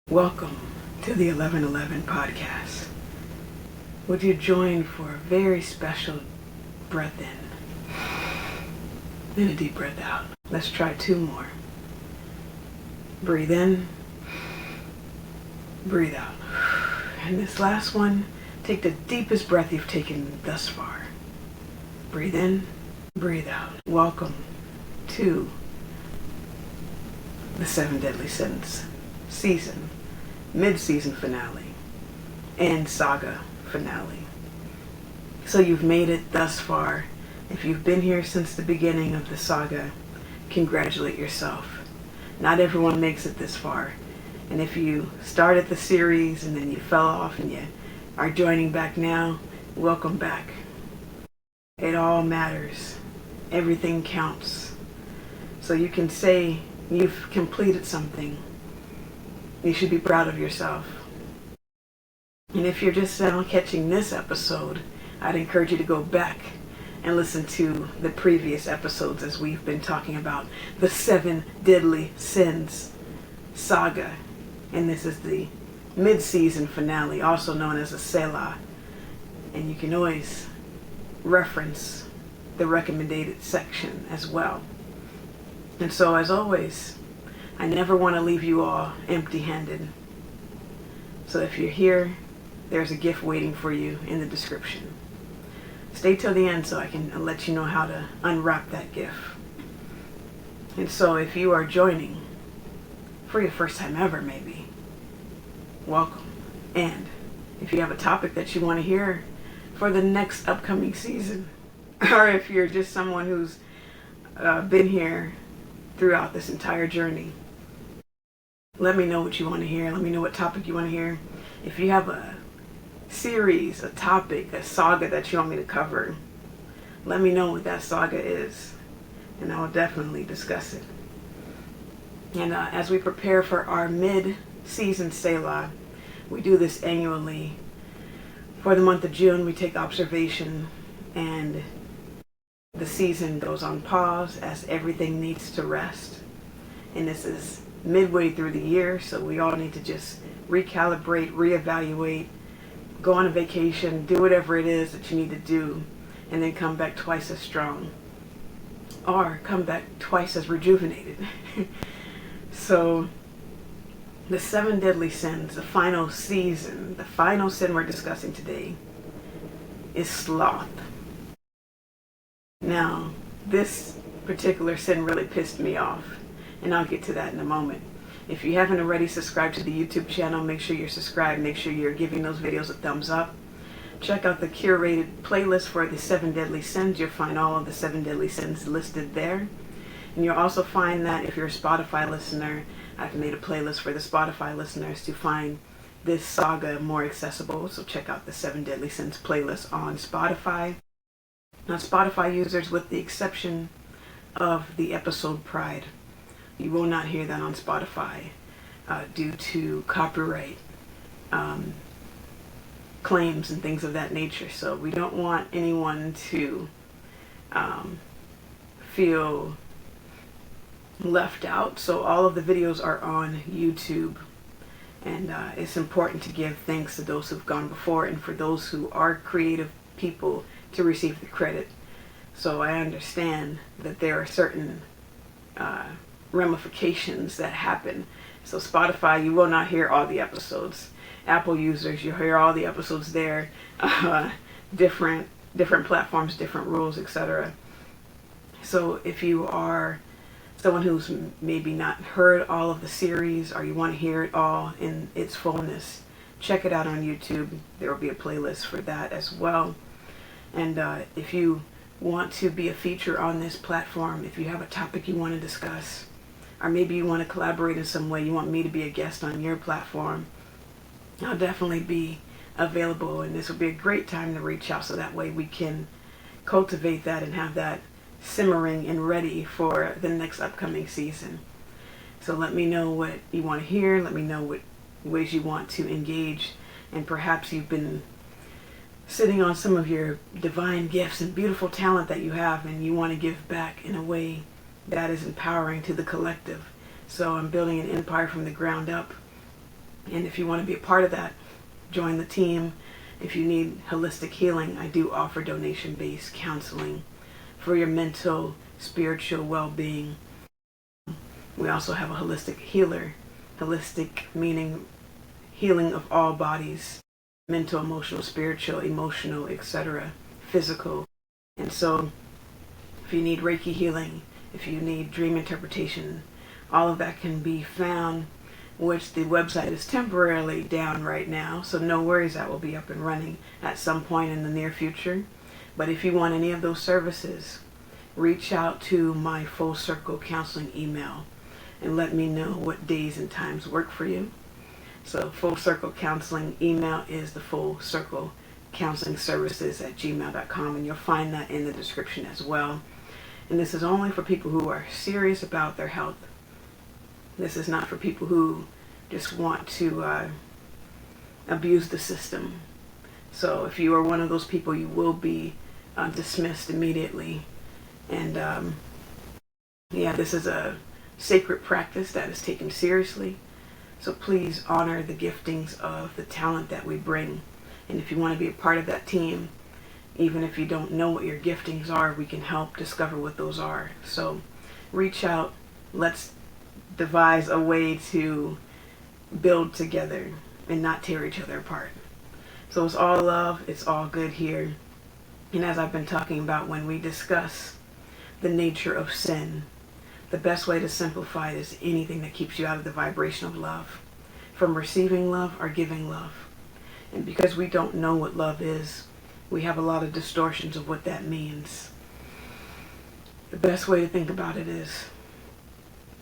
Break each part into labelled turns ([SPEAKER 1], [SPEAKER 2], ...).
[SPEAKER 1] Welcome to the 1111 podcast. Would you join for a very special breath in and a deep breath out? Let's try two more. Breathe in, breathe out. And this last one, take the deepest breath you've taken thus far. Breathe in, breathe out. Welcome to the 7 Deadly Sins season, mid-season finale, and saga finale. So you've made it thus far. If you've been here since the beginning of the saga, congratulate yourself. Not everyone makes it this far. And if you started the series and then you fell off and you are joining back now, welcome back. It all matters. Everything counts. So you can say you've completed something. You should be proud of yourself. And if you're just now catching this episode, I'd encourage you to go back and listen to the previous episodes as we've been talking about the 7 Deadly Sins saga. And this is the mid-season finale, also known as a Selah. And you can always reference the recommended section as well. And so, as always, I never want to leave you all empty-handed. So if you're here, there's a gift waiting for you in the description. Stay till the end so I can let you know how to unwrap that gift. And so if you are joining for your first time ever, maybe, welcome. And if you have a topic that you want to hear for the next upcoming season, or if you're just someone who's been here throughout this entire journey, let me know what you want to hear. Let me know what topic you want to hear. If you have a series, a topic, a saga that you want me to cover, let me know what that saga is, and I will definitely discuss it. And as we prepare for our mid-season Selah, we do this annually. For the month of June, we take observation, and the season goes on pause as everything needs to rest. And this is midway through the year, so we all need to just recalibrate, reevaluate, go on a vacation, do whatever it is that you need to do, and then come back twice as strong, or come back twice as rejuvenated. So the 7 Deadly Sins, the final season, the final sin we're discussing today is sloth. Now, this particular sin really pissed me off, and I'll get to that in a moment. If you haven't already subscribed to the YouTube channel, make sure you're subscribed. Make sure you're giving those videos a thumbs up. Check out the curated playlist for the 7 Deadly Sins. You'll find all of the 7 Deadly Sins listed there. And you'll also find that if you're a Spotify listener, I've made a playlist for the Spotify listeners to find this saga more accessible. So check out the 7 Deadly Sins playlist on Spotify. Now, Spotify users, with the exception of the episode Pride, you will not hear that on Spotify due to copyright claims and things of that nature. So we don't want anyone to feel left out. So all of the videos are on YouTube. And it's important to give thanks to those who've gone before and for those who are creative people to receive the credit. So I understand that there are certain ramifications that happen. So Spotify, you will not hear all the episodes. Apple users, you'll hear all the episodes there. Different platforms, different rules, etc. So if you are someone who's maybe not heard all of the series, or you want to hear it all in its fullness, check it out on YouTube. There will be a playlist for that as well. And if you want to be a feature on this platform, if you have a topic you want to discuss, or maybe you want to collaborate in some way, you want me to be a guest on your platform, I'll definitely be available, and this will be a great time to reach out so that way we can cultivate that and have that simmering and ready for the next upcoming season. So let me know what you want to hear, let me know what ways you want to engage, and perhaps you've been sitting on some of your divine gifts and beautiful talent that you have, and you want to give back in a way that is empowering to the collective. So I'm building an empire from the ground up, And if you want to be a part of that, join the team. If you need holistic healing, I do offer donation-based counseling for your mental, spiritual well-being. We also have a holistic healer. Holistic meaning healing of all bodies, mental, emotional, spiritual, emotional, etc., physical. And so if you need Reiki healing, if you need dream interpretation, all of that can be found, which the website is temporarily down right now, so no worries, that will be up and running at some point in the near future. But if you want any of those services, reach out to my Full Circle Counseling email and let me know what days and times work for you. So Full Circle Counseling email is the Fullcirclecounselingservices@gmail.com, and you'll find that in the description as well. And this is only for people who are serious about their health. This is not for people who just want to abuse the system. So if you are one of those people, you will be dismissed immediately. And this is a sacred practice that is taken seriously. So please honor the giftings of the talent that we bring. And if you want to be a part of that team, even if you don't know what your giftings are, we can help discover what those are. So reach out. Let's devise a way to build together and not tear each other apart. So it's all love. It's all good here. And as I've been talking about, when we discuss the nature of sin, the best way to simplify it is anything that keeps you out of the vibration of love, from receiving love or giving love. And because we don't know what love is, we have a lot of distortions of what that means. The best way to think about it is,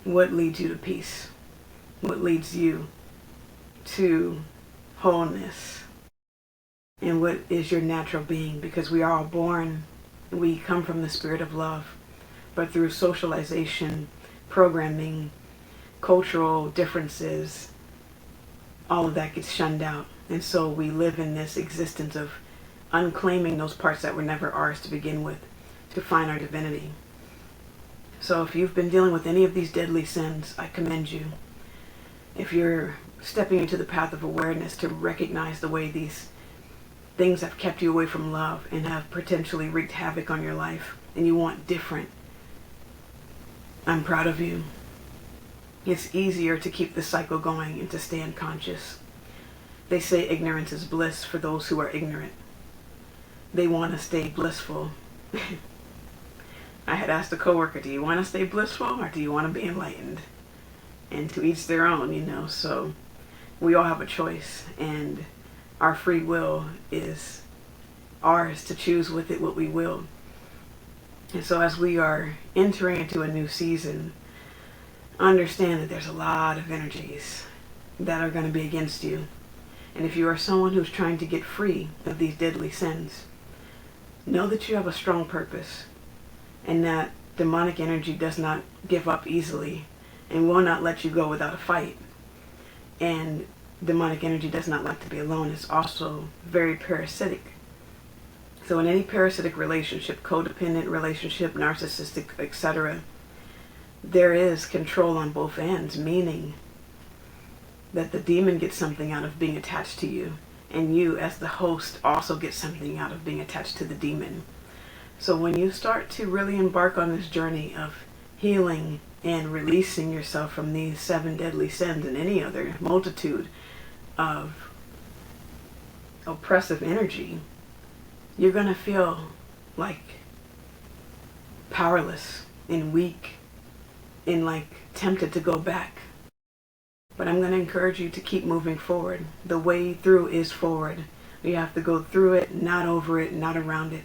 [SPEAKER 1] what leads you to peace? What leads you to wholeness? And what is your natural being? Because we are all born, we come from the spirit of love. But through socialization, programming, cultural differences, all of that gets shunned out. And so we live in this existence of unclaiming those parts that were never ours to begin with, to find our divinity. So if you've been dealing with any of these deadly sins, I commend you. If you're stepping into the path of awareness to recognize the way these things have kept you away from love and have potentially wreaked havoc on your life, and you want different, I'm proud of you. It's easier to keep the cycle going and to stay unconscious. They say ignorance is bliss for those who are ignorant. They want to stay blissful. I had asked a coworker, do you want to stay blissful or do you want to be enlightened? And to each their own, so we all have a choice, and our free will is ours to choose with it what we will. And so as we are entering into a new season, understand that there's a lot of energies that are going to be against you. And if you are someone who's trying to get free of these deadly sins, know that you have a strong purpose, and that demonic energy does not give up easily and will not let you go without a fight. And demonic energy does not like to be alone. It's also very parasitic. So in any parasitic relationship, codependent relationship, narcissistic, etc., there is control on both ends, meaning that the demon gets something out of being attached to you, and you as the host also get something out of being attached to the demon. So when you start to really embark on this journey of healing and releasing yourself from these 7 deadly sins and any other multitude of oppressive energy, you're going to feel like powerless and weak and like tempted to go back. But I'm going to encourage you to keep moving forward. The way through is forward. You have to go through it, not over it, not around it.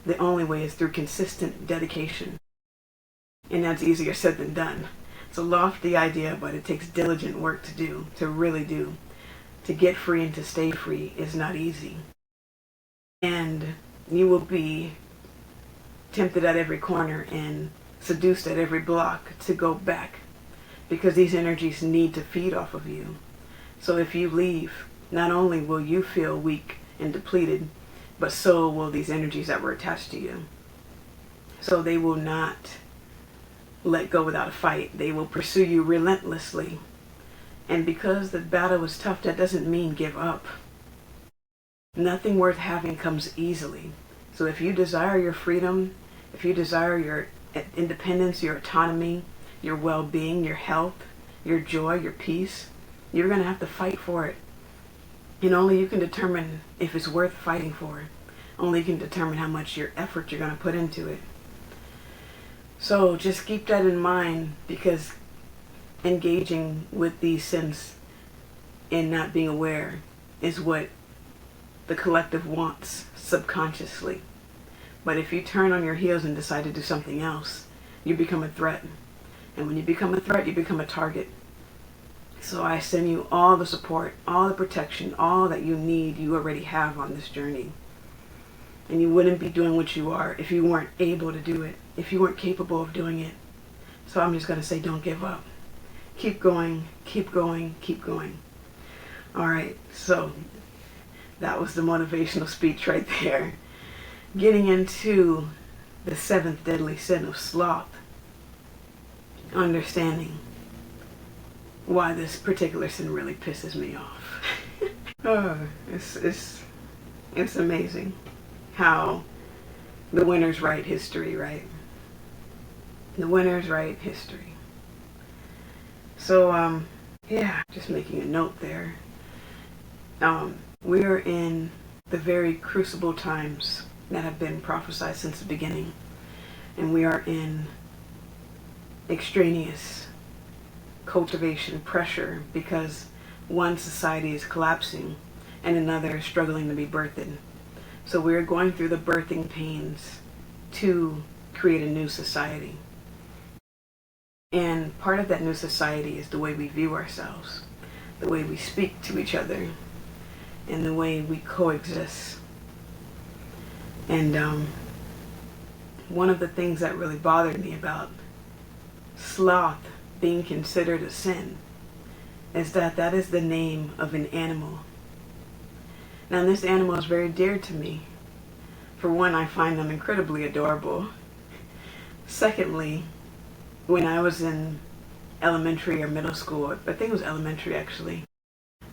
[SPEAKER 1] The only way is through consistent dedication. And that's easier said than done. It's a lofty idea, but it takes diligent work to do, to really do. To get free and to stay free is not easy. And you will be tempted at every corner and seduced at every block to go back, because these energies need to feed off of you. So if you leave, not only will you feel weak and depleted, but so will these energies that were attached to you. So they will not let go without a fight. They will pursue you relentlessly. And because the battle was tough, that doesn't mean give up. Nothing worth having comes easily. So if you desire your freedom, if you desire your independence, your autonomy, your well-being, your health, your joy, your peace, you're going to have to fight for it. And only you can determine if it's worth fighting for. Only you can determine how much your effort you're going to put into it. So just keep that in mind, because engaging with these sins and not being aware is what the collective wants subconsciously. But if you turn on your heels and decide to do something else, you become a threat. And when you become a threat, you become a target. So I send you all the support, all the protection, all that you need, you already have on this journey. And you wouldn't be doing what you are if you weren't able to do it, if you weren't capable of doing it. So I'm just going to say, don't give up. Keep going, keep going, keep going. All right, so that was the motivational speech right there. Getting into the 7th deadly sin of sloth. Understanding why this particular sin really pisses me off. It's amazing how the winners write history, right? The winners write history. So, yeah, just making a note there. We are in the very crucible times that have been prophesied since the beginning. And we are in extraneous cultivation pressure because one society is collapsing and another is struggling to be birthed. So we're going through the birthing pains to create a new society. And part of that new society is the way we view ourselves, the way we speak to each other, and the way we coexist. And one of the things that really bothered me about sloth being considered a sin is that that is the name of an animal. Now this animal is very dear to me. For one, I find them incredibly adorable. Secondly, when I was in elementary or middle school, I think it was elementary actually,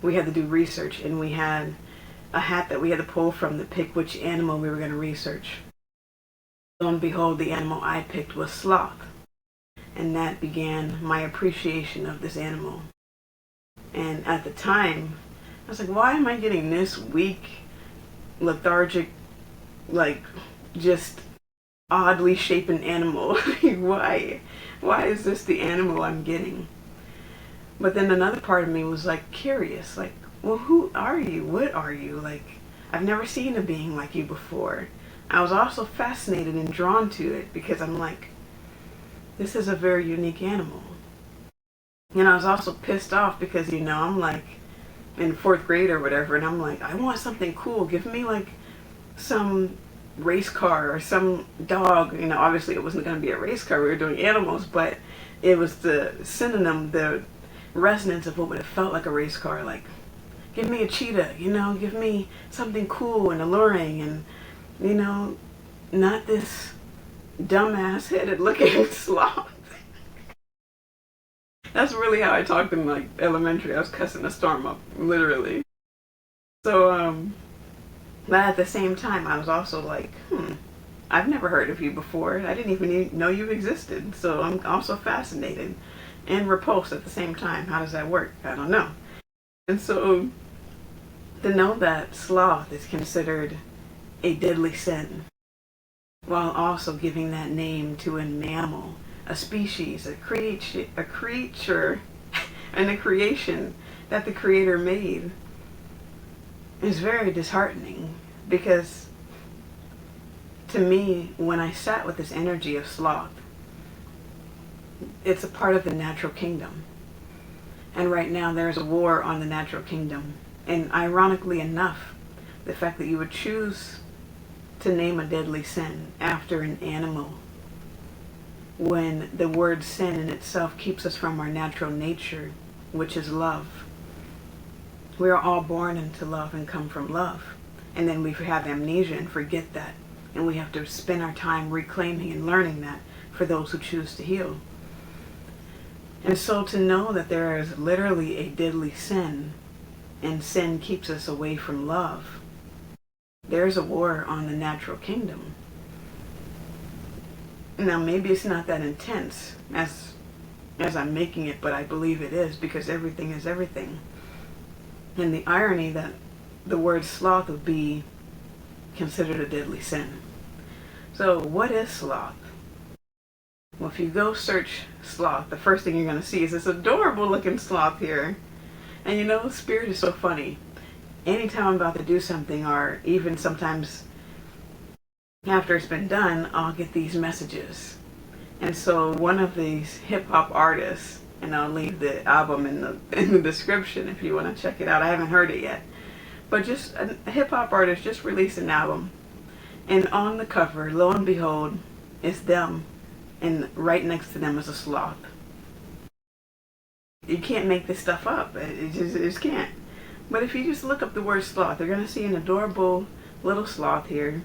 [SPEAKER 1] we had to do research and we had a hat that we had to pull from to pick which animal we were going to research. Lo and behold, the animal I picked was sloth. And that began my appreciation of this animal. And at the time, I was like, why am I getting this weak, lethargic, like just oddly shapen animal? Why is this the animal I'm getting? But then another part of me was like curious, like, well, who are you? What are you? Like, I've never seen a being like you before. I was also fascinated and drawn to it because I'm like, this is a very unique animal. And I was also pissed off because, you know, I'm like in 4th grade or whatever, and I'm like, I want something cool. Give me like some race car or some dog. You know, obviously it wasn't going to be a race car. We were doing animals, but it was the synonym, the resonance of what would have felt like a race car. Like, give me a cheetah, you know, give me something cool and alluring and, you know, not this dumbass headed looking sloth. That's really how I talked in like elementary. I was cussing a storm up, literally. So, but at the same time, I was also like, I've never heard of you before. I didn't even know you existed. So I'm also fascinated and repulsed at the same time. How does that work? I don't know. And so to know that sloth is considered a deadly sin, while also giving that name to a mammal, a species, a creature, and a creation that the Creator made, is very disheartening. Because to me, when I sat with this energy of sloth, it's a part of the natural kingdom. And right now there's a war on the natural kingdom. And ironically enough, the fact that you would choose to name a deadly sin after an animal, when the word sin in itself keeps us from our natural nature, which is love. We are all born into love and come from love. And then we have amnesia and forget that. And we have to spend our time reclaiming and learning that for those who choose to heal. And so to know that there is literally a deadly sin, and sin keeps us away from love, there's a war on the natural kingdom. Now maybe it's not that intense as I'm making it, but I believe it is, because everything is everything. And the irony that the word sloth would be considered a deadly sin. So what is sloth? Well, if you go search sloth, the first thing you're going to see is this adorable looking sloth here. And you know, spirit is so funny. Anytime I'm about to do something, or even sometimes after it's been done, I'll get these messages. And so one of these hip-hop artists, and I'll leave the album in the description if you want to check it out. I haven't heard it yet. But just a hip-hop artist just released an album. And on the cover, lo and behold, it's them. And right next to them is a sloth. You can't make this stuff up. It just can't. But if you just look up the word sloth, you're going to see an adorable little sloth here.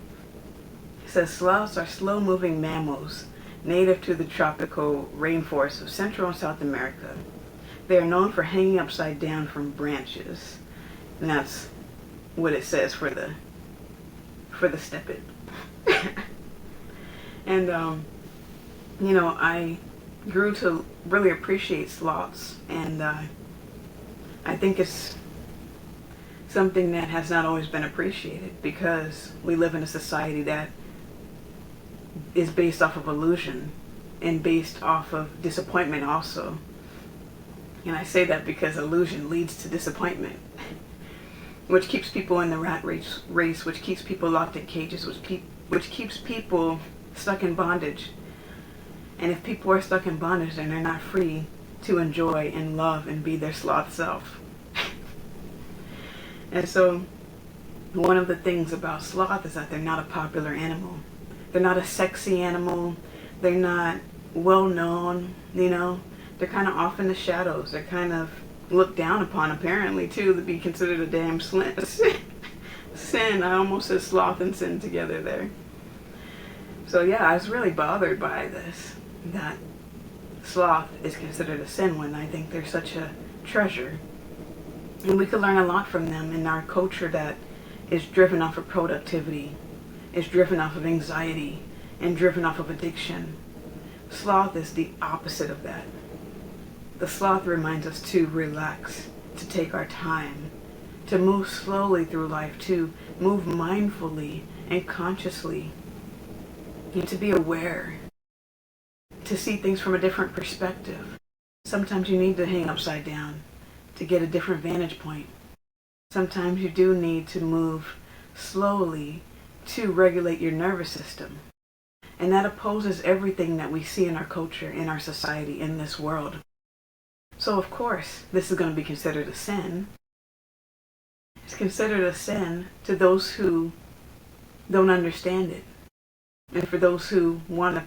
[SPEAKER 1] It says, sloths are slow-moving mammals native to the tropical rainforests of Central and South America. They are known for hanging upside down from branches. And that's what it says for the step it. And, you know, I grew to really appreciate sloths. And I think it's something that has not always been appreciated, because we live in a society that is based off of illusion and based off of disappointment also. And I say that because illusion leads to disappointment, which keeps people in the rat race, which keeps people locked in cages, which keeps people stuck in bondage. And if people are stuck in bondage, then they're not free to enjoy and love and be their sloth self. And so one of the things about sloth is that they're not a popular animal. They're not a sexy animal. They're not well known, you know. They're kind of off in the shadows. They're kind of looked down upon, apparently, too, to be considered a damn sin. I almost said sloth and sin together there. So yeah, I was really bothered by this, that sloth is considered a sin when I think they're such a treasure. And we could learn a lot from them in our culture that is driven off of productivity, is driven off of anxiety, and driven off of addiction. Sloth is the opposite of that. The sloth reminds us to relax, to take our time, to move slowly through life, to move mindfully and consciously, and to be aware, to see things from a different perspective. Sometimes you need to hang upside down to get a different vantage point. Sometimes you do need to move slowly to regulate your nervous system. And that opposes everything that we see in our culture, in our society, in this world. So of course, this is going to be considered a sin. It's considered a sin to those who don't understand it, and for those who want to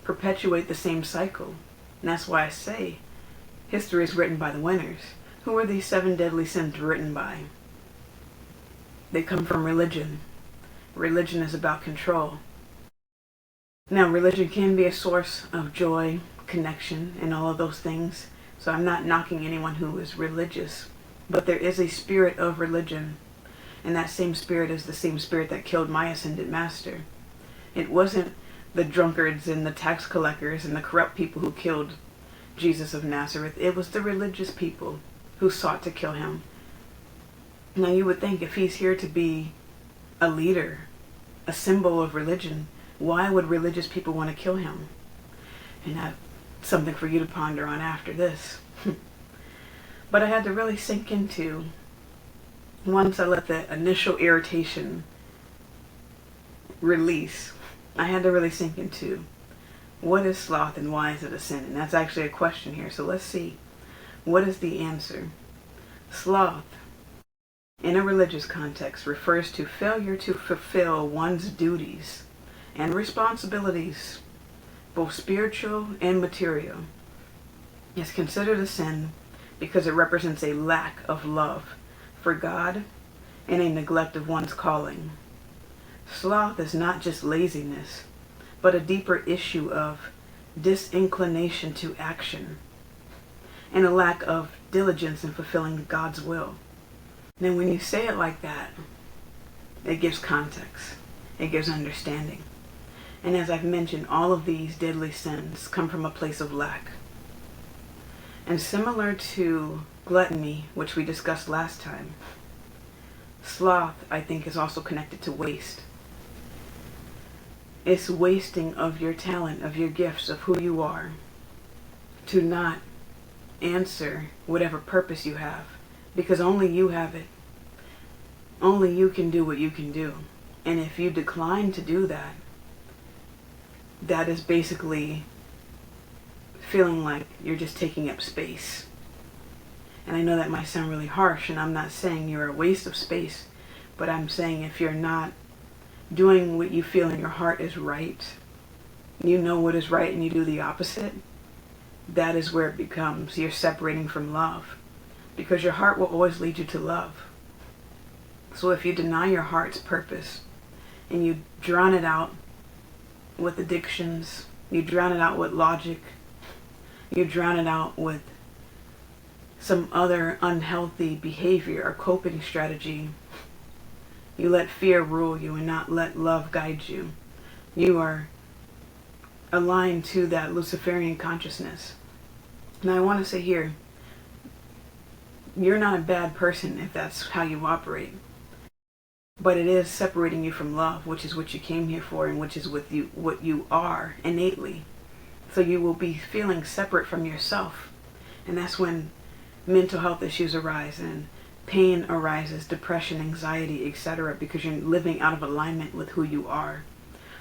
[SPEAKER 1] perpetuate the same cycle. And that's why I say history is written by the winners. Who are these 7 deadly sins written by? They come from religion. Religion is about control. Now, religion can be a source of joy, connection, and all of those things. So I'm not knocking anyone who is religious. But there is a spirit of religion. And that same spirit is the same spirit that killed my ascended master. It wasn't the drunkards and the tax collectors and the corrupt people who killed Jesus of Nazareth. It was the religious people who sought to kill him. Now you would think, if he's here to be a leader, a symbol of religion, why would religious people want to kill him? And that's something for you to ponder on after this. But I had to really sink into, once I let the initial irritation release, I had to really sink into, what is sloth and why is it a sin? And that's actually a question here. So let's see. What is the answer? Sloth, in a religious context, refers to failure to fulfill one's duties and responsibilities, both spiritual and material. It's considered a sin because it represents a lack of love for God and a neglect of one's calling. Sloth is not just laziness, but a deeper issue of disinclination to action. and a lack of diligence in fulfilling God's will. Then when you say it like that, it gives context. It gives understanding. And as I've mentioned, all of these deadly sins come from a place of lack. And similar to gluttony, which we discussed last time, sloth, I think, is also connected to waste. It's wasting of your talent, of your gifts, of who you are, to not answer whatever purpose you have, because only you have it. Only you can do what you can do. And if you decline to do that, that is basically feeling like you're just taking up space. And I know that might sound really harsh, and I'm not saying you're a waste of space, but I'm saying if you're not doing what you feel in your heart is right, you know what is right and you do the opposite, that is where it becomes you're separating from love, because your heart will always lead you to love. So if you deny your heart's purpose and you drown it out with addictions, you drown it out with logic, you drown it out with some other unhealthy behavior or coping strategy, you let fear rule you and not let love guide you, you are aligned to that Luciferian consciousness. Now I want to say here, you're not a bad person if that's how you operate. But it is separating you from love, which is what you came here for and which is what you are innately. So you will be feeling separate from yourself. And that's when mental health issues arise and pain arises, depression, anxiety, etc. because you're living out of alignment with who you are.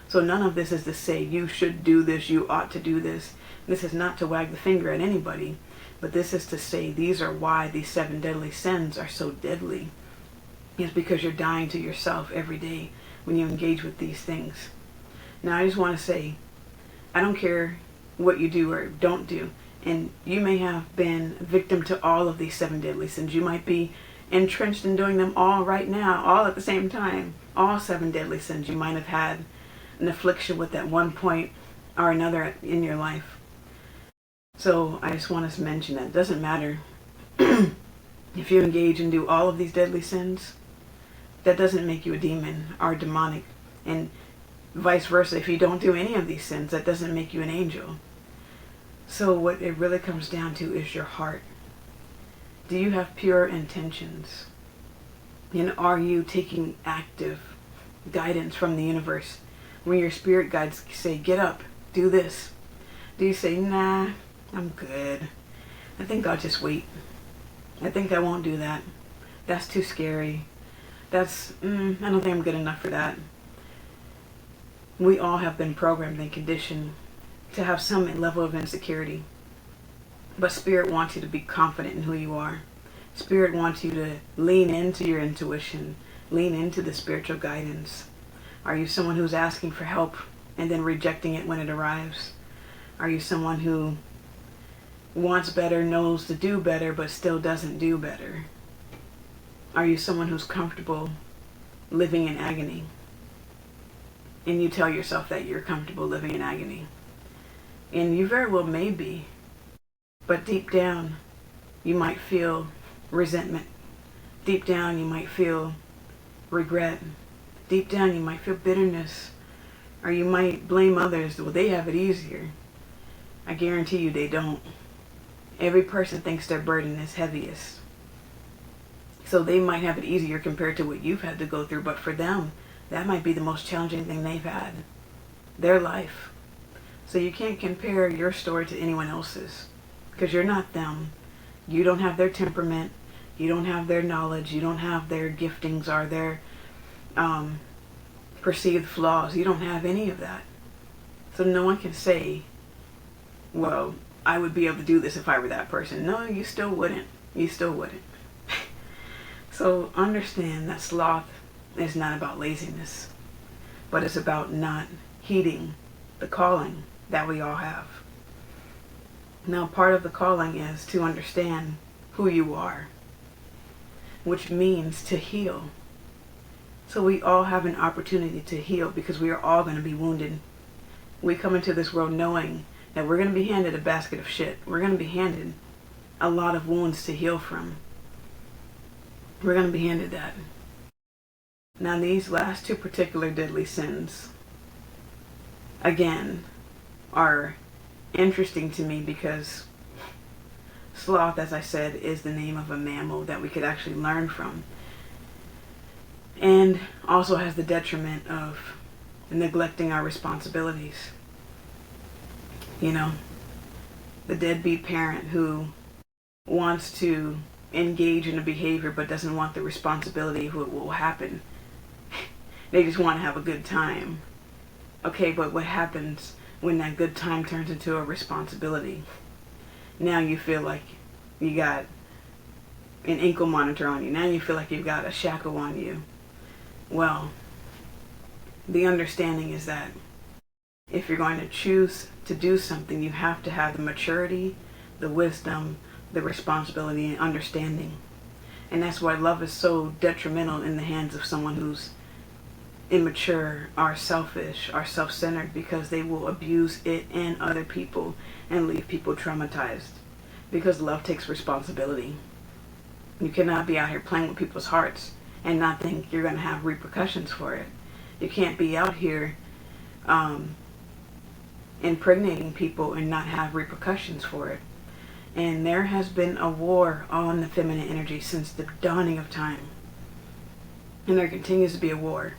[SPEAKER 1] So none of this is to say you should do this, you ought to do this. This is not to wag the finger at anybody, but this is to say these are why these 7 deadly sins are so deadly. It's because you're dying to yourself every day when you engage with these things. Now I just want to say, I don't care what you do or don't do, and you may have been a victim to all of these 7 deadly sins. You might be entrenched in doing them all right now, all at the same time. All 7 deadly sins. You might have had an affliction with at one point or another in your life. So I just want to mention that it doesn't matter if you engage and do all of these deadly sins. That doesn't make you a demon or demonic, and vice versa. If you don't do any of these sins, that doesn't make you an angel. So what it really comes down to is your heart. Do you have pure intentions? And are you taking active guidance from the universe? When your spirit guides say, get up, do this, do you say, nah, I'm good. I think I'll just wait. I think I won't do that. That's too scary. I don't think I'm good enough for that. We all have been programmed and conditioned to have some level of insecurity. But Spirit wants you to be confident in who you are. Spirit wants you to lean into your intuition, lean into the spiritual guidance. Are you someone who's asking for help and then rejecting it when it arrives? Are you someone who wants better, knows to do better, but still doesn't do better? Are you someone who's comfortable living in agony? And you tell yourself that you're comfortable living in agony. And you very well may be. But deep down, you might feel resentment. Deep down, you might feel regret. Deep down, you might feel bitterness. Or you might blame others. Well, they have it easier. I guarantee you they don't. Every person thinks their burden is heaviest. So they might have it easier compared to what you've had to go through, but for them, that might be the most challenging thing they've had. Their life. So you can't compare your story to anyone else's, because you're not them. You don't have their temperament. You don't have their knowledge. You don't have their giftings or their perceived flaws. You don't have any of that. So no one can say, well, I would be able to do this if I were that person. No, you still wouldn't. You still wouldn't. So understand that sloth is not about laziness, but it's about not heeding the calling that we all have. Now, part of the calling is to understand who you are, which means to heal. So we all have an opportunity to heal because we are all going to be wounded. We come into this world knowing that we're going to be handed a basket of shit. We're going to be handed a lot of wounds to heal from. We're going to be handed that. Now these last two particular deadly sins, again, are interesting to me because sloth, as I said, is the name of a mammal that we could actually learn from. And also has the detriment of neglecting our responsibilities. You know, the deadbeat parent who wants to engage in a behavior but doesn't want the responsibility of what will happen. They just want to have a good time. Okay, but what happens when that good time turns into a responsibility? Now you feel like you got an ankle monitor on you. Now you feel like you've got a shackle on you. Well, the understanding is that if you're going to choose to do something, you have to have the maturity, the wisdom, the responsibility, and understanding. And that's why love is so detrimental in the hands of someone who's immature, are selfish, are self-centered, because they will abuse it and other people and leave people traumatized. Because love takes responsibility. You cannot be out here playing with people's hearts and not think you're going to have repercussions for it. You can't be out here impregnating people and not have repercussions for it. And there has been a war on the feminine energy since the dawning of time. And there continues to be a war.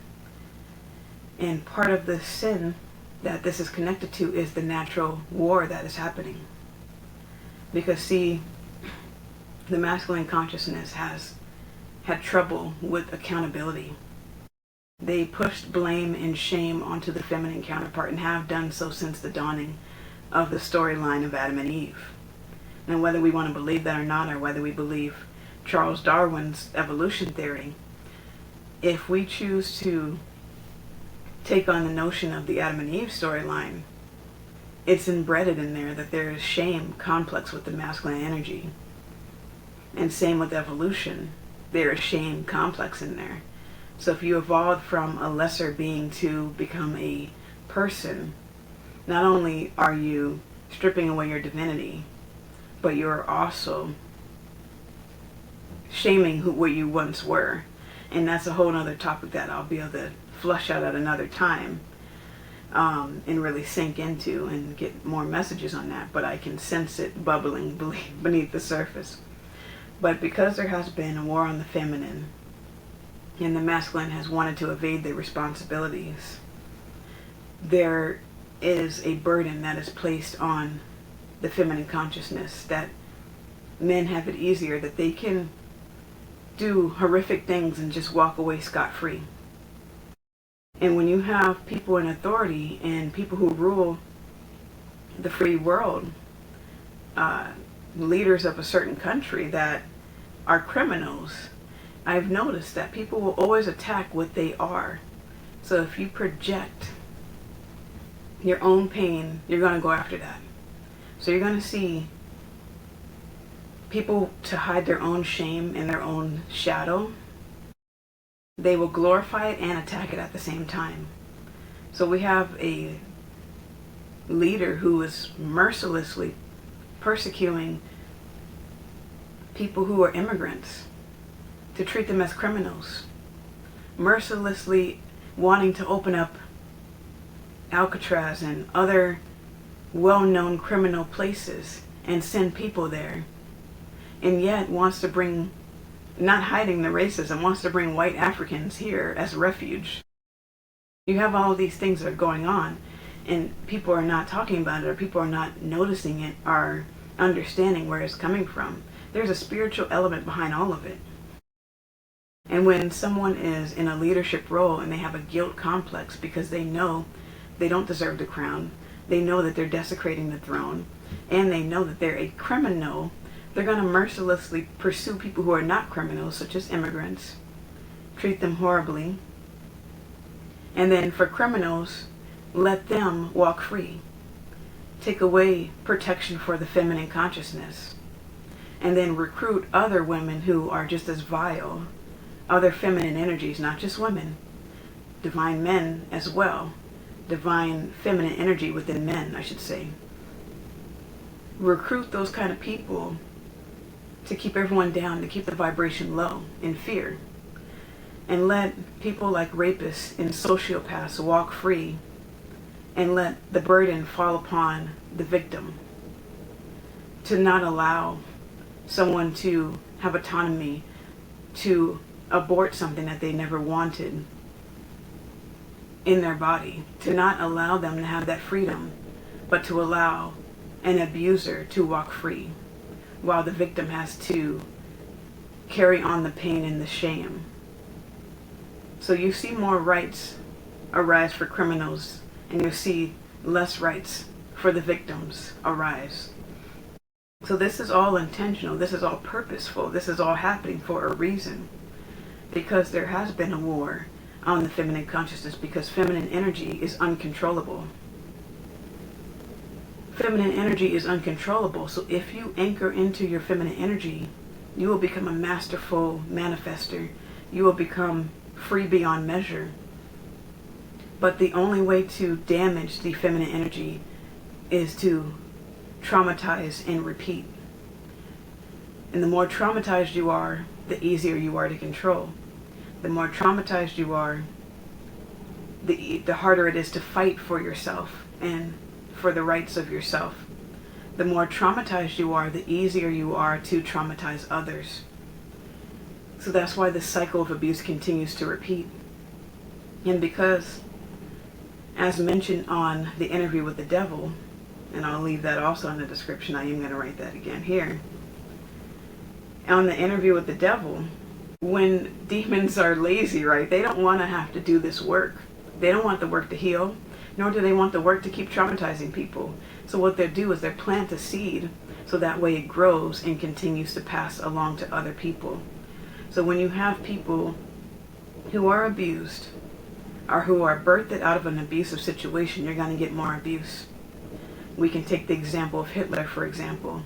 [SPEAKER 1] And part of the sin that this is connected to is the natural war that is happening. Because see, the masculine consciousness has had trouble with accountability. They pushed blame and shame onto the feminine counterpart and have done so since the dawning of the storyline of Adam and Eve. And whether we want to believe that or not, or whether we believe Charles Darwin's evolution theory, if we choose to take on the notion of the Adam and Eve storyline, it's embedded in there that there is shame complex with the masculine energy. And same with evolution. There is shame complex in there. So if you evolved from a lesser being to become a person, not only are you stripping away your divinity, but you're also shaming what you once were. And that's a whole other topic that I'll be able to flush out at another time and really sink into and get more messages on that. But I can sense it bubbling beneath the surface. But because there has been a war on the feminine, and the masculine has wanted to evade their responsibilities, there is a burden that is placed on the feminine consciousness that men have it easier, that they can do horrific things and just walk away scot-free. And when you have people in authority and people who rule the free world, leaders of a certain country that are criminals, I've noticed that people will always attack what they are. So if you project your own pain, you're going to go after that. So you're going to see people, to hide their own shame and their own shadow, they will glorify it and attack it at the same time. So we have a leader who is mercilessly persecuting people who are immigrants, to treat them as criminals, mercilessly wanting to open up Alcatraz and other well-known criminal places and send people there, and yet wants to bring, not hiding the racism, wants to bring white Africans here as refuge. You have all these things that are going on, and people are not talking about it, or people are not noticing it, or understanding where it's coming from. There's a spiritual element behind all of it. And when someone is in a leadership role and they have a guilt complex because they know they don't deserve the crown, they know that they're desecrating the throne, and they know that they're a criminal, they're going to mercilessly pursue people who are not criminals, such as immigrants, treat them horribly, and then for criminals, let them walk free. Take away protection for the feminine consciousness, and then recruit other women who are just as vile, other feminine energies, not just women, divine men as well, divine feminine energy within men, I should say. Recruit those kind of people to keep everyone down, to keep the vibration low in fear, and let people like rapists and sociopaths walk free, and let the burden fall upon the victim, to not allow someone to have autonomy to abort something that they never wanted in their body, to not allow them to have that freedom, but to allow an abuser to walk free while the victim has to carry on the pain and the shame. So you see more rights arise for criminals, and you see less rights for the victims arise. So this is all intentional, this is all purposeful, this is all happening for a reason. Because there has been a war on the feminine consciousness, because feminine energy is uncontrollable. Feminine energy is uncontrollable, so if you anchor into your feminine energy, you will become a masterful manifester. You will become free beyond measure. But the only way to damage the feminine energy is to traumatize and repeat. And the more traumatized you are, the easier you are to control. The more traumatized you are, the harder it is to fight for yourself and for the rights of yourself. The more traumatized you are, the easier you are to traumatize others. So that's why the cycle of abuse continues to repeat. And because, as mentioned on the interview with the devil, and I'll leave that also in the description, I am going to write that again here. On the interview with the devil, when demons are lazy, right, they don't want to have to do this work. They don't want the work to heal, nor do they want the work to keep traumatizing people. So what they do is they plant a seed so that way it grows and continues to pass along to other people. So when you have people who are abused or who are birthed out of an abusive situation, you're going to get more abuse. We can take the example of Hitler, for example.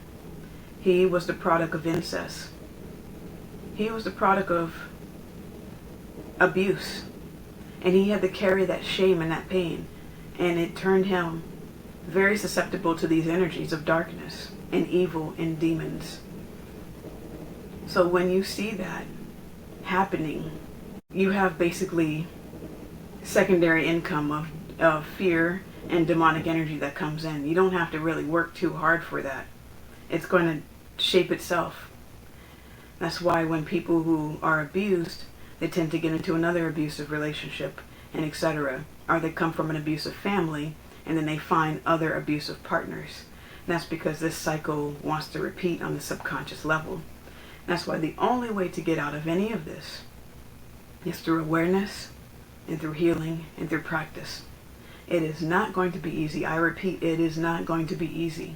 [SPEAKER 1] He was the product of incest. He was the product of abuse. And he had to carry that shame and that pain. And it turned him very susceptible to these energies of darkness and evil and demons. So when you see that happening, you have basically secondary income of fear and demonic energy that comes in. You don't have to really work too hard for that. It's going to shape itself. That's why when people who are abused, they tend to get into another abusive relationship, and etc. Or they come from an abusive family, and then they find other abusive partners. And that's because this cycle wants to repeat on the subconscious level. And that's why the only way to get out of any of this is through awareness and through healing and through practice. It is not going to be easy. I repeat, it is not going to be easy.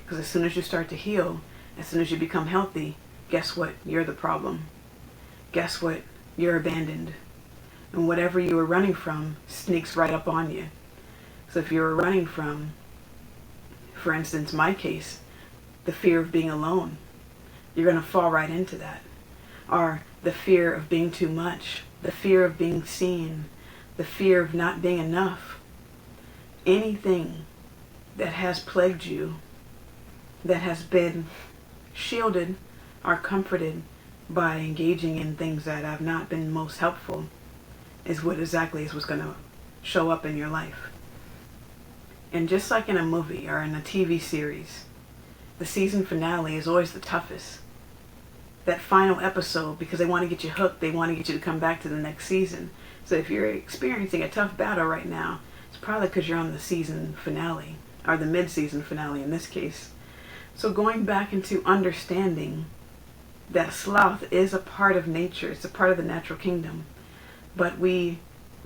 [SPEAKER 1] Because as soon as you start to heal, as soon as you become healthy, guess what? You're the problem. Guess what? You're abandoned. And whatever you were running from sneaks right up on you. So if you're running from, for instance, my case, the fear of being alone, you're going to fall right into that. Or the fear of being too much, the fear of being seen, the fear of not being enough. Anything that has plagued you, that has been shielded or comforted by engaging in things that have not been most helpful, is what exactly is what's going to show up in your life. And just like in a movie or in a TV series, the season finale is always the toughest. That final episode, because they want to get you hooked, they want to get you to come back to the next season. So if you're experiencing a tough battle right now, it's probably because you're on the season finale, or the mid-season finale in this case. So going back into understanding that sloth is a part of nature, it's a part of the natural kingdom, but we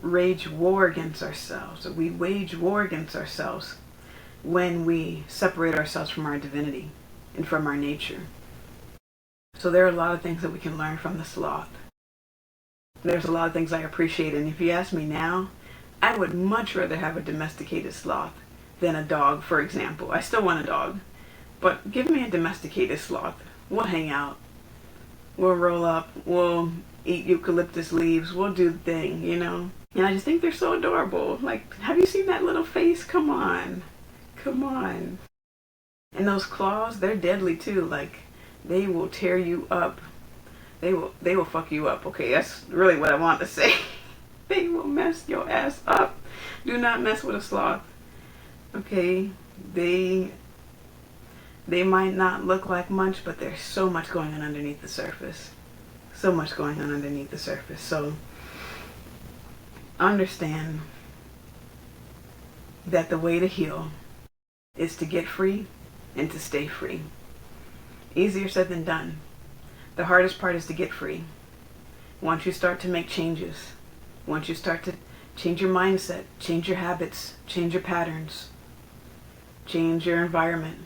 [SPEAKER 1] wage war against ourselves, or we wage war against ourselves when we separate ourselves from our divinity and from our nature. So there are a lot of things that we can learn from the sloth. There's a lot of things I appreciate, and if you ask me now, I would much rather have a domesticated sloth than a dog, for example. I still want a dog, but give me a domesticated sloth. We'll hang out. We'll roll up. We'll eat eucalyptus leaves. We'll do the thing, you know? And I just think they're so adorable. Like, have you seen that little face? Come on. Come on. And those claws, they're deadly too. Like, They will tear you up. They will fuck you up. Okay, that's really what I want to say. They will mess your ass up. Do not mess with a sloth. Okay, they might not look like much, but there's so much going on underneath the surface. So much going on underneath the surface. So understand that the way to heal is to get free and to stay free. Easier said than done. The hardest part is to get free. Once you start to make changes, once you start to change your mindset, change your habits, change your patterns, change your environment,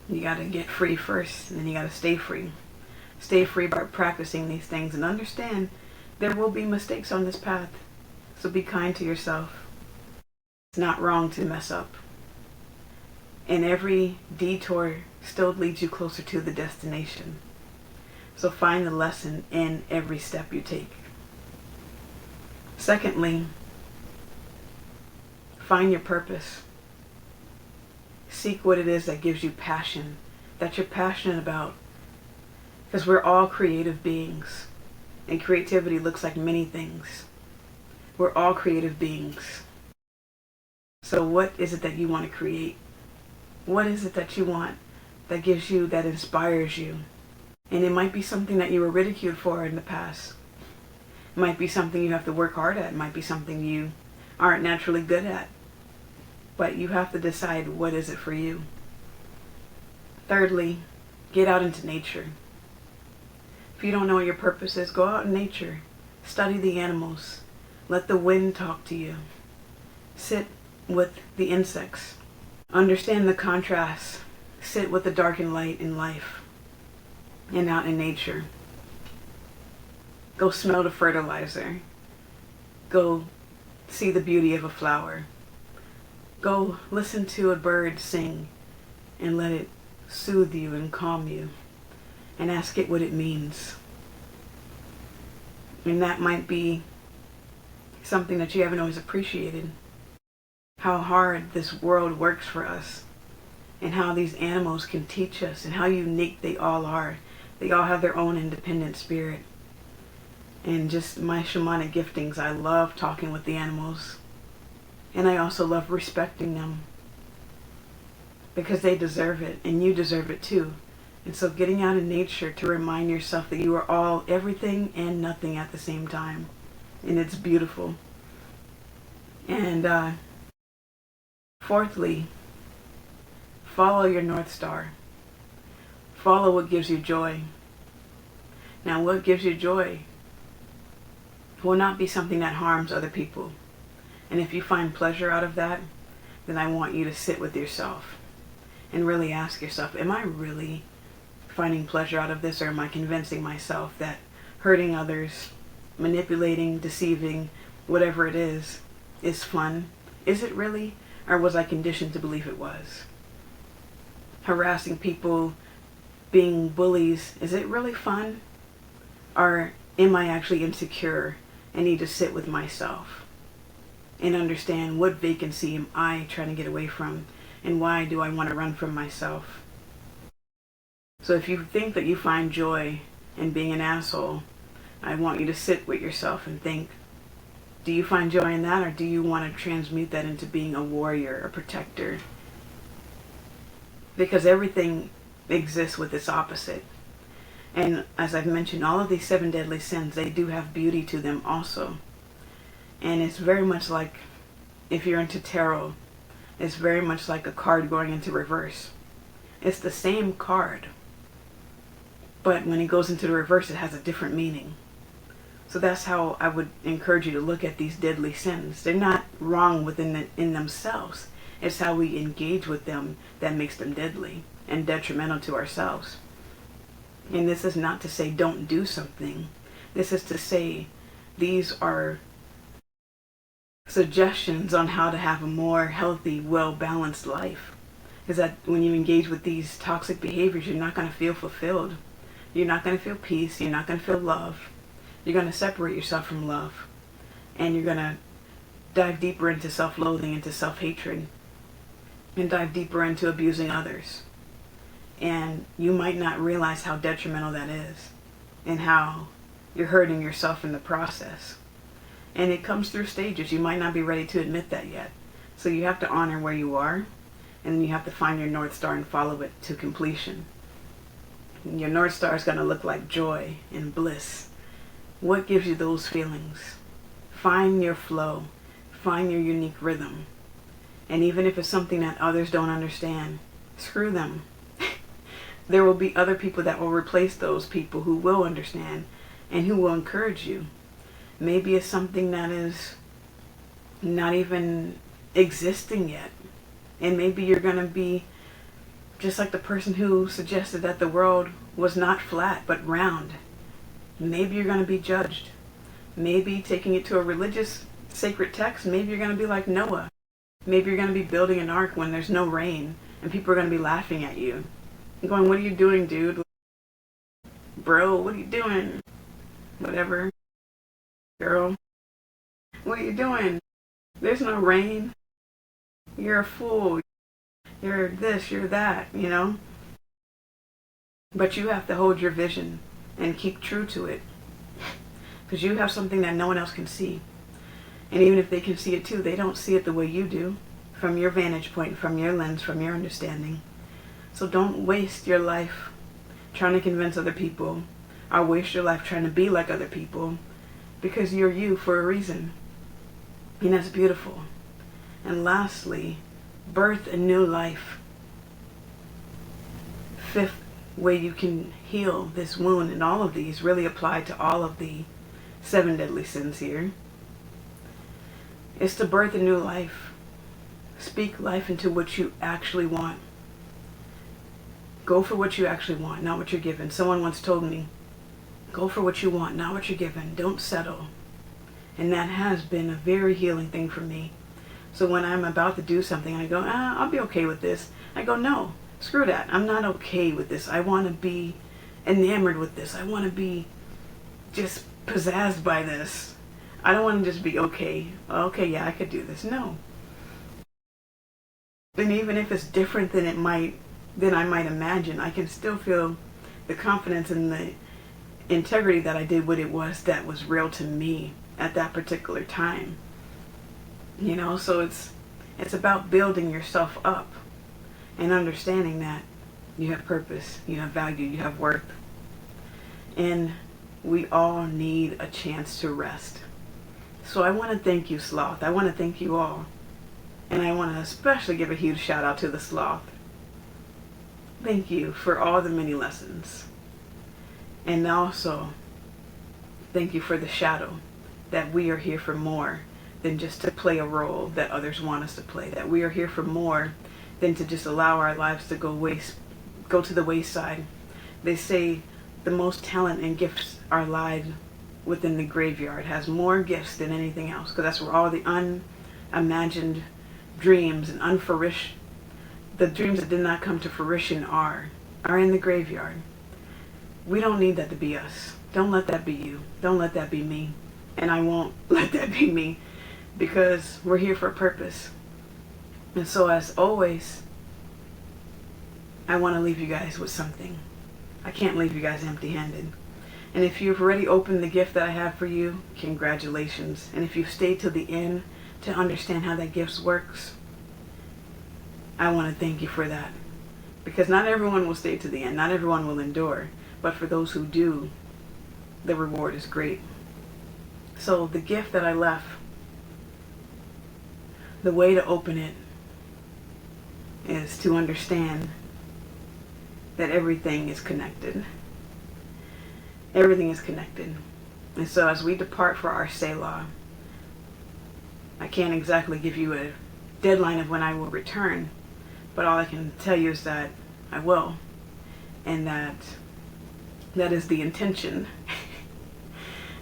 [SPEAKER 1] you got to get free first, and then you got to stay free. Stay free by practicing these things, and understand there will be mistakes on this path. So be kind to yourself. It's not wrong to mess up. And every detour still leads you closer to the destination. So find the lesson in every step you take. Secondly, find your purpose. Seek what it is that gives you passion, that you're passionate about. Because we're all creative beings. And creativity looks like many things. We're all creative beings. So what is it that you want to create? What is it that you want that gives you, that inspires you? And it might be something that you were ridiculed for in the past. It might be something you have to work hard at. It might be something you aren't naturally good at. But you have to decide, what is it for you? Thirdly, get out into nature. If you don't know what your purpose is, go out in nature. Study the animals. Let the wind talk to you. Sit with the insects. Understand the contrast. Sit with the dark and light in life and out in nature. Go smell the fertilizer. Go see the beauty of a flower. Go listen to a bird sing and let it soothe you and calm you, and ask it what it means. And that might be something that you haven't always appreciated. How hard this world works for us, and how these animals can teach us, and how unique they all are. They all have their own independent spirit. And just my shamanic giftings, I love talking with the animals. And I also love respecting them. Because they deserve it, and you deserve it too. And so getting out in nature to remind yourself that you are all everything and nothing at the same time. And it's beautiful. And fourthly, follow your North Star. Follow what gives you joy. Now, what gives you joy will not be something that harms other people. And if you find pleasure out of that, then I want you to sit with yourself and really ask yourself, am I really finding pleasure out of this, or am I convincing myself that hurting others, manipulating, deceiving, whatever it is fun? Is it really? Or was I conditioned to believe it was? Harassing people, being bullies, is it really fun? Or am I actually insecure and need to sit with myself and understand, what vacancy am I trying to get away from, and why do I want to run from myself? So if you think that you find joy in being an asshole, I want you to sit with yourself and think, do you find joy in that, or do you want to transmute that into being a warrior, a protector? Because everything exists with its opposite. And as I've mentioned, all of these 7 deadly sins, they do have beauty to them also. And it's very much like, if you're into tarot, it's very much like a card going into reverse. It's the same card, but when it goes into the reverse, it has a different meaning. So that's how I would encourage you to look at these deadly sins. They're not wrong in themselves. It's how we engage with them that makes them deadly and detrimental to ourselves. And this is not to say don't do something. This is to say these are suggestions on how to have a more healthy, well-balanced life. Is that when you engage with these toxic behaviors, you're not going to feel fulfilled. You're not going to feel peace. You're not going to feel love. You're going to separate yourself from love. And you're going to dive deeper into self-loathing, into self-hatred, and dive deeper into abusing others. And you might not realize how detrimental that is and how you're hurting yourself in the process. And it comes through stages. You might not be ready to admit that yet. So you have to honor where you are, and then you have to find your North Star and follow it to completion. Your North Star is going to look like joy and bliss. What gives you those feelings? Find your flow. Find your unique rhythm. And even if it's something that others don't understand, screw them. There will be other people that will replace those people who will understand and who will encourage you. Maybe it's something that is not even existing yet. And maybe you're going to be just like the person who suggested that the world was not flat but round. Maybe you're going to be judged. Maybe taking it to a religious sacred text, maybe you're going to be like Noah. Maybe you're going to be building an ark when there's no rain and people are going to be laughing at you. And going, what are you doing, dude? Bro, what are you doing? Whatever. Girl, what are you doing? There's no rain. You're a fool. You're this, you're that, you know? But you have to hold your vision and keep true to it. Because you have something that no one else can see. And even if they can see it too, they don't see it the way you do. From your vantage point, from your lens, from your understanding. So don't waste your life trying to convince other people, or waste your life trying to be like other people, because you're you for a reason. And that's beautiful. And lastly, birth a new life. Fifth way you can heal this wound, and all of these really apply to all of the 7 deadly sins here, is to birth a new life. Speak life into what you actually want. Go for what you actually want, not what you're given. Someone once told me, go for what you want, not what you're given. Don't settle. And that has been a very healing thing for me. So when I'm about to do something, I go, I'll be okay with this. I go, no, screw that. I'm not okay with this. I want to be enamored with this. I want to be just pizzazzed by this. I don't want to just be okay. Okay, yeah, I could do this. No. And even if it's different than I might imagine, I can still feel the confidence and the integrity that I did what it was that was real to me at that particular time. You know, so it's about building yourself up and understanding that you have purpose, you have value, you have worth. And we all need a chance to rest. So I want to thank you, Sloth. I want to thank you all. And I want to especially give a huge shout out to the Sloth. Thank you for all the many lessons. And also, thank you for the shadow, that we are here for more than just to play a role that others want us to play. That we are here for more than to just allow our lives to go to the wayside. They say the most talent and gifts are lied within the graveyard, has more gifts than anything else, because that's where all the unimagined dreams and the dreams that did not come to fruition are in the graveyard. We don't need that to be us. Don't let that be you. Don't let that be me. And I won't let that be me, because we're here for a purpose. And so as always, I want to leave you guys with something. I can't leave you guys empty-handed. And if you've already opened the gift that I have for you, congratulations. And if you've stayed till the end to understand how that gift works, I want to thank you for that. Because not everyone will stay to the end. Not everyone will endure. But for those who do, the reward is great. So the gift that I left, the way to open it is to understand that everything is connected. Everything is connected. And so as we depart for our Selah, I can't exactly give you a deadline of when I will return, but all I can tell you is that I will, and that is the intention.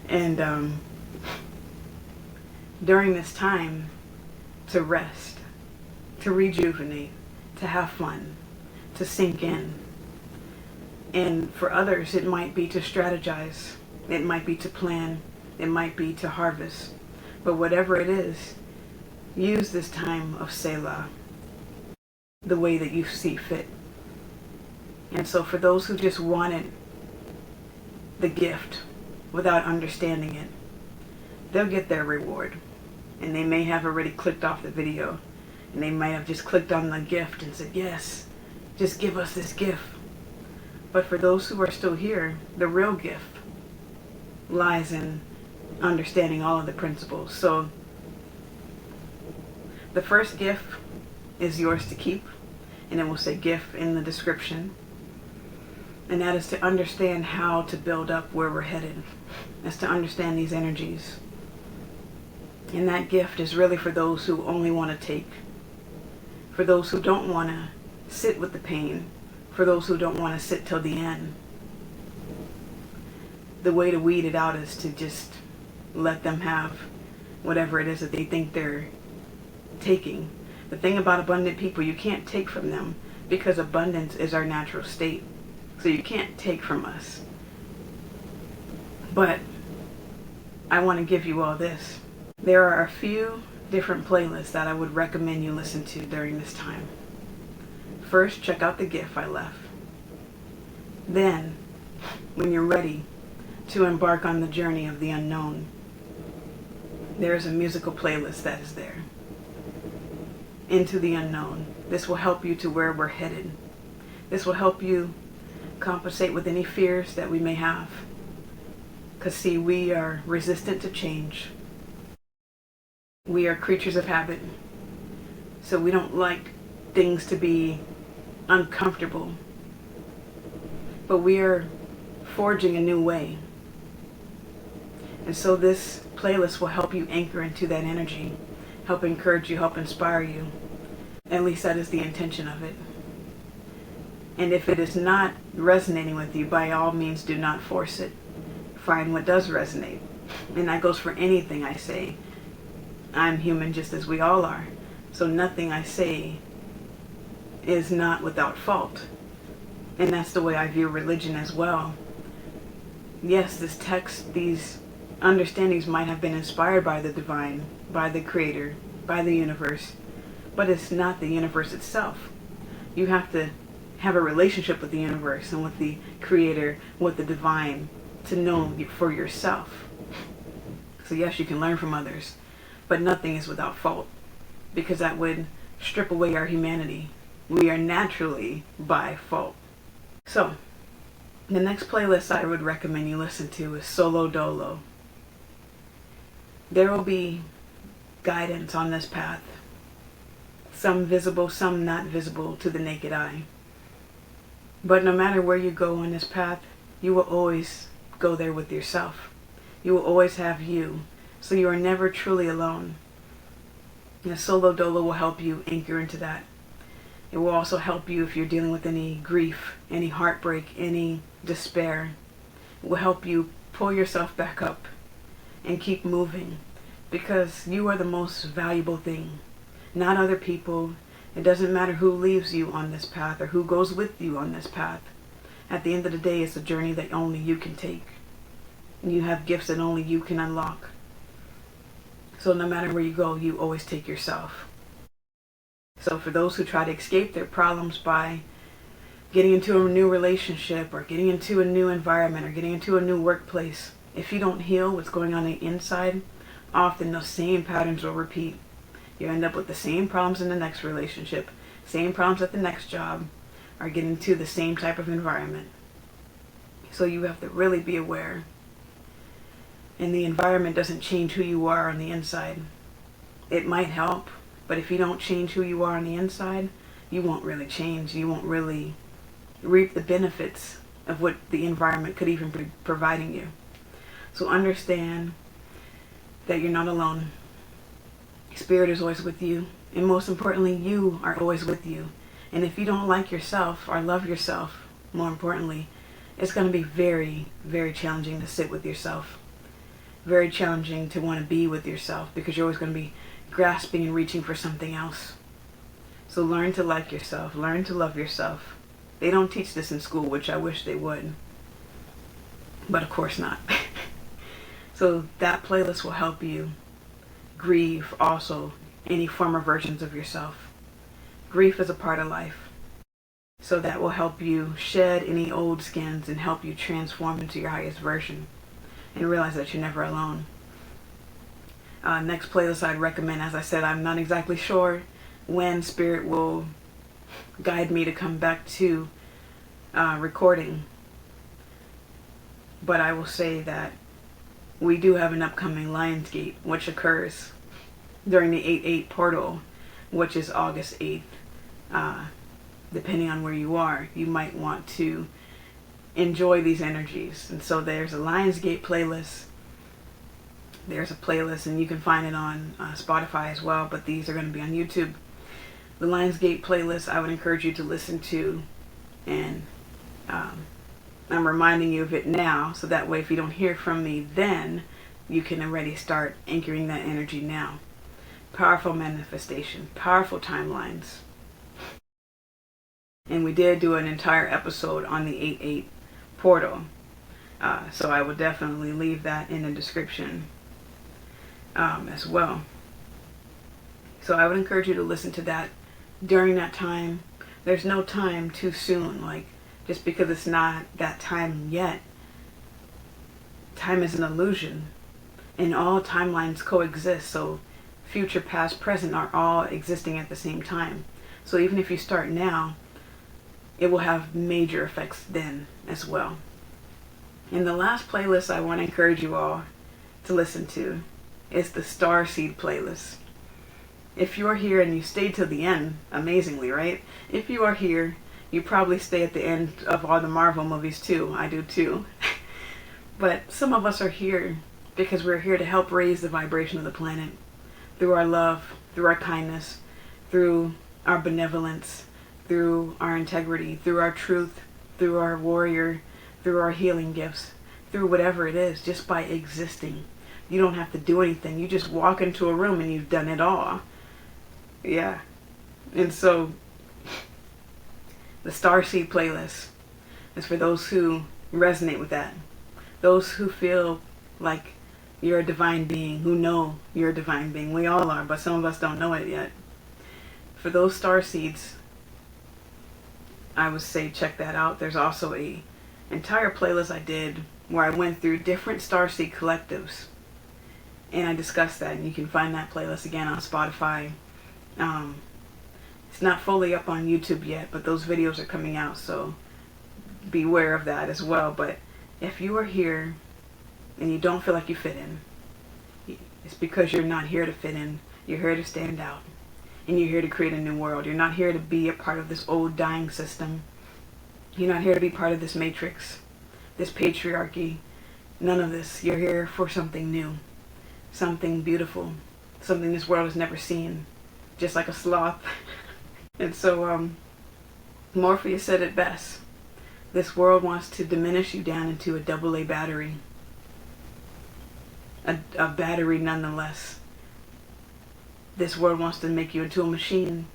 [SPEAKER 1] And during this time, to rest, to rejuvenate, to have fun, to sink in. And for others, it might be to strategize, it might be to plan, it might be to harvest. But whatever it is, use this time of Selah the way that you see fit. And so for those who just wanted the gift without understanding it, they'll get their reward. And they may have already clicked off the video, and they might have just clicked on the gift and said, yes, just give us this gift. But for those who are still here, the real gift lies in understanding all of the principles. So the first gift is yours to keep, and it will say gift in the description. And that is to understand how to build up where we're headed. That's to understand these energies. And that gift is really for those who only want to take. For those who don't want to sit with the pain. For those who don't want to sit till the end. The way to weed it out is to just let them have whatever it is that they think they're taking. The thing about abundant people, you can't take from them, because abundance is our natural state. So you can't take from us. But I want to give you all this. There are a few different playlists that I would recommend you listen to during this time. First, check out the gift I left. Then, when you're ready to embark on the journey of the unknown, there is a musical playlist that is there. Into the unknown. This will help you to where we're headed. This will help you compensate with any fears that we may have. Because see, we are resistant to change. We are creatures of habit. So we don't like things to be uncomfortable. But we are forging a new way. And so this playlist will help you anchor into that energy, help encourage you, help inspire you. At least that is the intention of it. And if it is not resonating with you, by all means do not force it. Find what does resonate. And that goes for anything I say. I'm human just as we all are. So nothing I say is not without fault. And that's the way I view religion as well. Yes, this text, these understandings might have been inspired by the divine, by the creator, by the universe, but it's not the universe itself. You have to have a relationship with the universe and with the creator, with the divine, to know for yourself. So yes, you can learn from others, but nothing is without fault, because that would strip away our humanity. We are naturally by fault. So, the next playlist I would recommend you listen to is Solo Dolo. There will be guidance on this path. Some visible, some not visible to the naked eye. But no matter where you go on this path, you will always go there with yourself. You will always have you. So you are never truly alone. And Solo Dolo will help you anchor into that. It will also help you if you're dealing with any grief, any heartbreak, any despair. It will help you pull yourself back up and keep moving, because you are the most valuable thing, not other people. It doesn't matter who leaves you on this path or who goes with you on this path. At the end of the day, it's a journey that only you can take. And you have gifts that only you can unlock. So no matter where you go, you always take yourself. So for those who try to escape their problems by getting into a new relationship or getting into a new environment or getting into a new workplace, if you don't heal what's going on the inside, often those same patterns will repeat. You end up with the same problems in the next relationship, same problems at the next job, or getting into the same type of environment. So you have to really be aware. And the environment doesn't change who you are on the inside. It might help, but if you don't change who you are on the inside, you won't really change. You won't really reap the benefits of what the environment could even be providing you. So understand that you're not alone. Spirit is always with you. And most importantly, you are always with you. And if you don't like yourself or love yourself, more importantly, it's going to be very, very challenging to sit with yourself. Very challenging to want to be with yourself, because you're always going to be grasping and reaching for something else. So learn to like yourself. Learn to love yourself. They don't teach this in school, which I wish they would. But of course not. So that playlist will help you grieve also any former versions of yourself. Grief is a part of life. So that will help you shed any old skins and help you transform into your highest version and realize that you're never alone. Next playlist I'd recommend, as I said, I'm not exactly sure when Spirit will guide me to come back to recording, but I will say that we do have an upcoming Lionsgate, which occurs during the 8/8 portal, which is August 8th. Depending on where you are, you might want to enjoy these energies. And so there's a Lionsgate playlist. There's a playlist, and you can find it on Spotify as well, but these are going to be on YouTube. The Lionsgate playlist I would encourage you to listen to, and I'm reminding you of it now, so that way if you don't hear from me then, you can already start anchoring that energy now. Powerful manifestation, powerful timelines. And we did do an entire episode on the 8/8 portal, so I will definitely leave that in the description as well. So I would encourage you to listen to that during that time. There's no time too soon, like just because it's not that time yet. Time is an illusion, and all timelines coexist, so future, past, present are all existing at the same time. So even if you start now, it will have major effects then as well. And the last playlist I want to encourage you all to listen to is the Starseed playlist. If you're here and you stayed till the end, amazingly, right? If you are here, you probably stay at the end of all the Marvel movies too. I do too. But some of us are here because we're here to help raise the vibration of the planet through our love, through our kindness, through our benevolence, through our integrity, through our truth, through our warrior, through our healing gifts, through whatever it is, just by existing. You don't have to do anything. You just walk into a room and you've done it all. Yeah. And so the Starseed playlist is for those who resonate with that. Those who feel like you're a divine being, who know you're a divine being. We all are, but some of us don't know it yet. For those starseeds, I would say check that out. There's also a entire playlist I did where I went through different starseed collectives, and I discussed that, and you can find that playlist again on Spotify. It's not fully up on YouTube yet, but those videos are coming out, so beware of that as well. But if you are here and you don't feel like you fit in, it's because you're not here to fit in. You're here to stand out, and you're here to create a new world. You're not here to be a part of this old dying system. You're not here to be part of this matrix, this patriarchy. None of this. You're here for something new, something beautiful, something this world has never seen, just like a sloth. And so Morpheus said it best. This world wants to diminish you down into a AA battery. A battery nonetheless. This world wants to make you into a machine.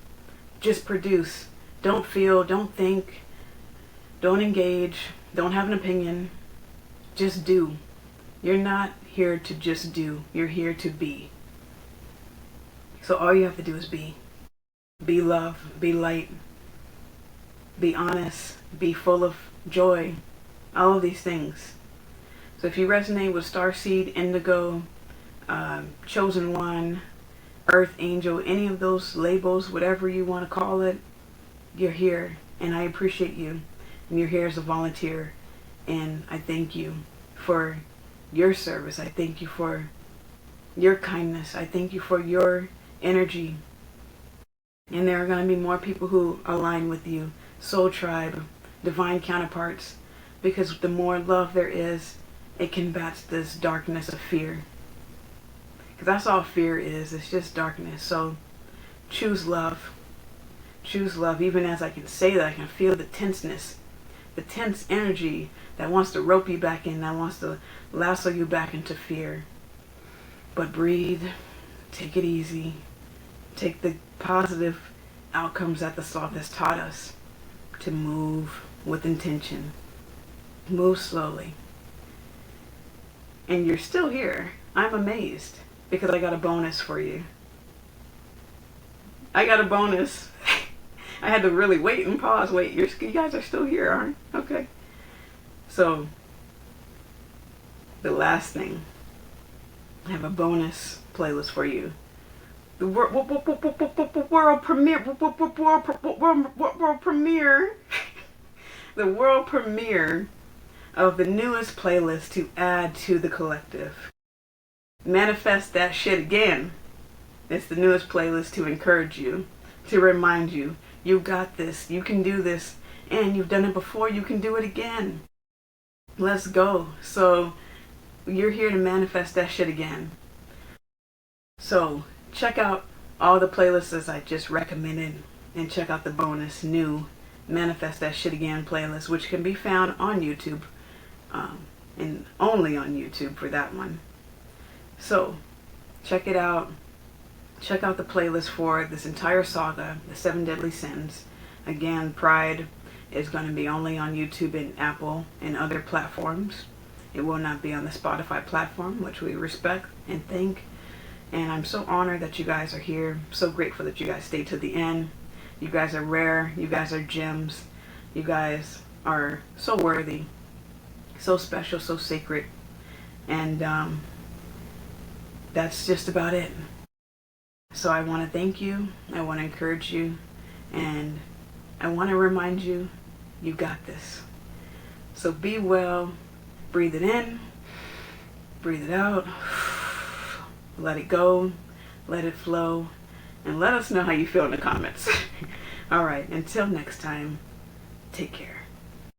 [SPEAKER 1] Just produce. Don't feel, don't think, don't engage, don't have an opinion. Just do. You're not here to just do. You're here to be. So all you have to do is be. Be love, be light, be honest, be full of joy, all of these things. So if you resonate with Starseed, Indigo, Chosen One, Earth Angel, any of those labels, whatever you want to call it, you're here, and I appreciate you. And you're here as a volunteer, and I thank you for your service. I thank you for your kindness. I thank you for your energy. And there are going to be more people who align with you, soul tribe, divine counterparts, because the more love there is, it combats this darkness of fear. Because that's all fear is. It's just darkness. So choose love. Choose love. Even as I can say that, I can feel the tenseness, the tense energy that wants to rope you back in, that wants to lasso you back into fear. But breathe. Take it easy. Take the positive outcomes that the Sloth has taught us to move with intention. Move slowly. And you're still here. I'm amazed because I got a bonus for you. I got a bonus. I had to really wait and pause. Wait, you guys are still here, aren't you? Okay. So, the last thing, I have a bonus playlist for you. The world premiere, the world premiere of the newest playlist to add to the collective. Manifest that shit again. It's the newest playlist to encourage you, to remind you, you got this, you can do this, and you've done it before, you can do it again. Let's go. So, you're here to manifest that shit again. So, check out all the playlists I just recommended, and check out the bonus new Manifest That Shit Again playlist, which can be found on YouTube, and only on YouTube for that one. So, check it out. Check out the playlist for this entire saga, the 7 Deadly Sins. Again, Pride is going to be only on YouTube and Apple and other platforms. It will not be on the Spotify platform, which we respect and thank. And I'm so honored that you guys are here. So grateful that you guys stayed to the end. You guys are rare. You guys are gems. You guys are so worthy, so special, so sacred. And that's just about it. So I want to thank you. I want to encourage you. And I want to remind you, you got this. So be well. Breathe it in. Breathe it out. Let it go. Let it flow. And let us know how you feel in the comments. All right. Until next time, take care.